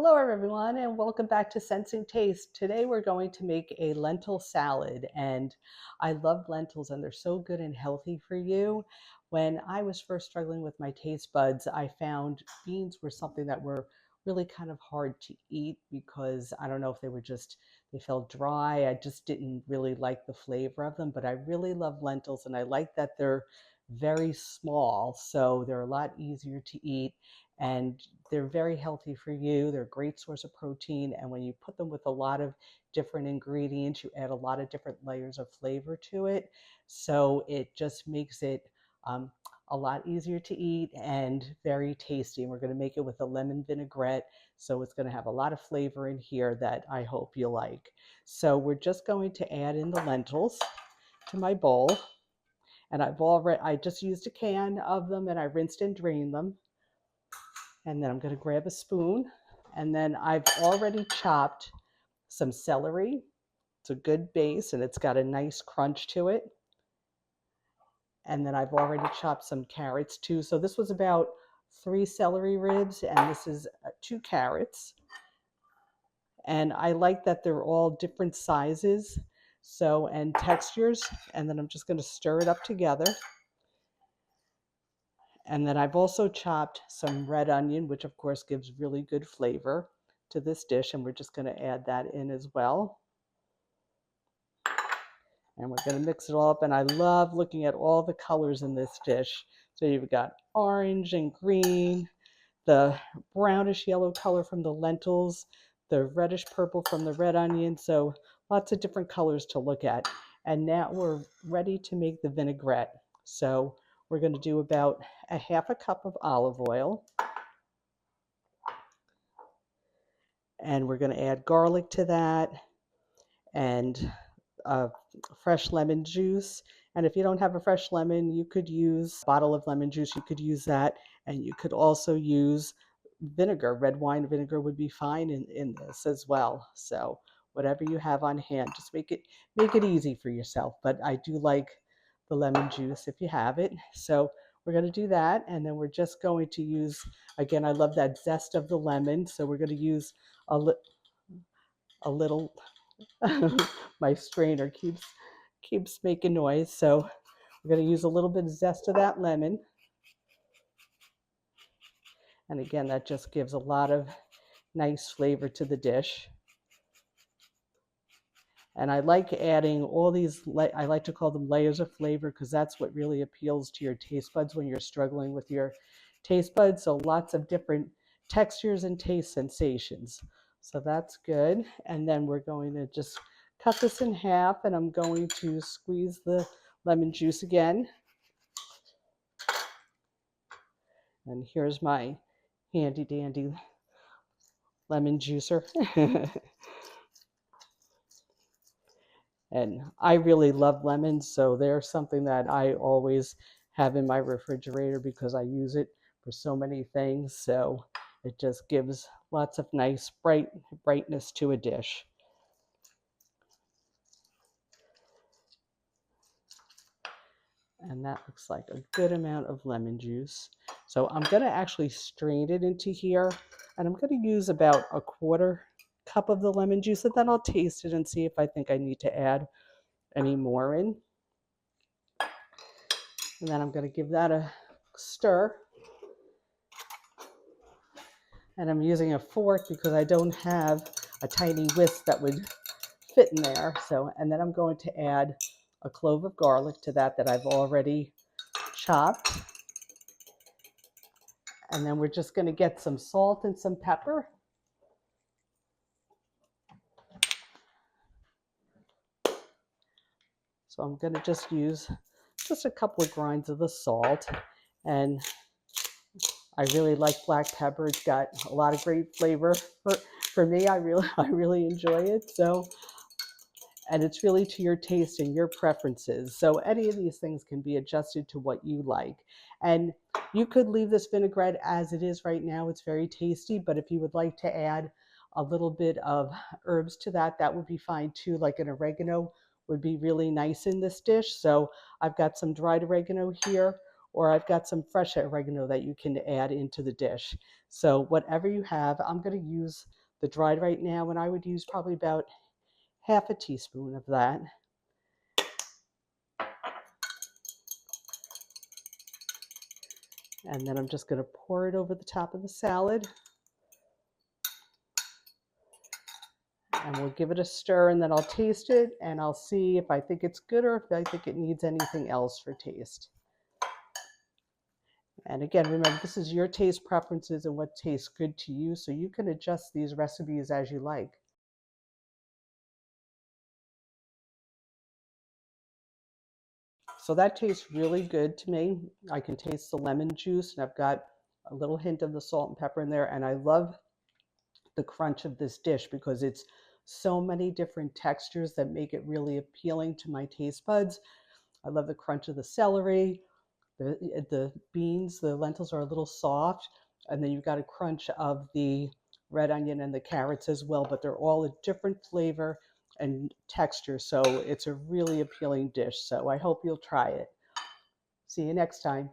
Hello everyone and welcome back to Sensing Taste. Today we're going to make a lentil salad, and I love lentils and they're so good and healthy for you. When I was first struggling with my taste buds, I found beans were something that were really kind of hard to eat because I don't know if they felt dry. I just didn't really like the flavor of them, but I really love lentils and I like that they're very small, so they're a lot easier to eat and they're very healthy for you. They're a great source of protein. And when you put them with a lot of different ingredients, you add a lot of different layers of flavor to it. So it just makes it um, a lot easier to eat and very tasty. And we're going to make it with a lemon vinaigrette. So it's going to have a lot of flavor in here that I hope you like. So we're just going to add in the lentils to my bowl. And I just used a can of them and I rinsed and drained them. And then I'm going to grab a spoon, and then I've already chopped some celery. It's a good base and it's got a nice crunch to it. And then I've already chopped some carrots too. So this was about 3 celery ribs and this is 2 carrots. And I like that they're all different sizes and textures. And then I'm just going to stir it up together. And then I've also chopped some red onion, which of course gives really good flavor to this dish. And we're just going to add that in as well. And we're going to mix it all up. And I love looking at all the colors in this dish. So you've got orange and green, the brownish yellow color from the lentils, the reddish purple from the red onion. So lots of different colors to look at. And now we're ready to make the vinaigrette. So we're going to do about a half a cup of olive oil. And we're going to add garlic to that and fresh lemon juice. And if you don't have a fresh lemon, you could use a bottle of lemon juice. You could use that. And you could also use vinegar. Red wine vinegar would be fine in this as well. So whatever you have on hand, just make it easy for yourself. But I do like the lemon juice if you have it. So we're going to do that. And then we're just going to use, again, I love that zest of the lemon. So we're going to use a little, my strainer keeps making noise. So we're going to use a little bit of zest of that lemon. And again, that just gives a lot of nice flavor to the dish. And I like adding all these, I like to call them layers of flavor because that's what really appeals to your taste buds when you're struggling with your taste buds. So lots of different textures and taste sensations. So that's good. And then we're going to just cut this in half, and I'm going to squeeze the lemon juice again. And here's my handy dandy lemon juicer. And I really love lemons, so they're something that I always have in my refrigerator because I use it for so many things. So it just gives lots of nice brightness to a dish. And that looks like a good amount of lemon juice. So I'm going to actually strain it into here, and I'm going to use about a quarter cup of the lemon juice, and then I'll taste it and see if I think I need to add any more in. And then I'm going to give that a stir. And I'm using a fork because I don't have a tiny whisk that would fit in there. So, and then I'm going to add a clove of garlic to that I've already chopped. And then we're just going to get some salt and some pepper. So I'm going to just use just a couple of grinds of the salt. And I really like black pepper. It's got a lot of great flavor for me. I really enjoy it. So, and it's really to your taste and your preferences. So any of these things can be adjusted to what you like. And you could leave this vinaigrette as it is right now. It's very tasty, but if you would like to add a little bit of herbs to that, that would be fine too. Like an oregano would be really nice in this dish. So I've got some dried oregano here, or I've got some fresh oregano that you can add into the dish. So whatever you have, I'm going to use the dried right now, and I would use probably about half a teaspoon of that. And then I'm just going to pour it over the top of the salad. And we'll give it a stir, and then I'll taste it, and I'll see if I think it's good or if I think it needs anything else for taste. And again, remember, this is your taste preferences and what tastes good to you, so you can adjust these recipes as you like. So that tastes really good to me. I can taste the lemon juice, and I've got a little hint of the salt and pepper in there, and I love the crunch of this dish because it's so many different textures that make it really appealing to my taste buds. I love the crunch of the celery. The beans, the lentils are a little soft, and then you've got a crunch of the red onion and the carrots as well, but they're all a different flavor and texture, so it's a really appealing dish. So I hope you'll try it. See you next time.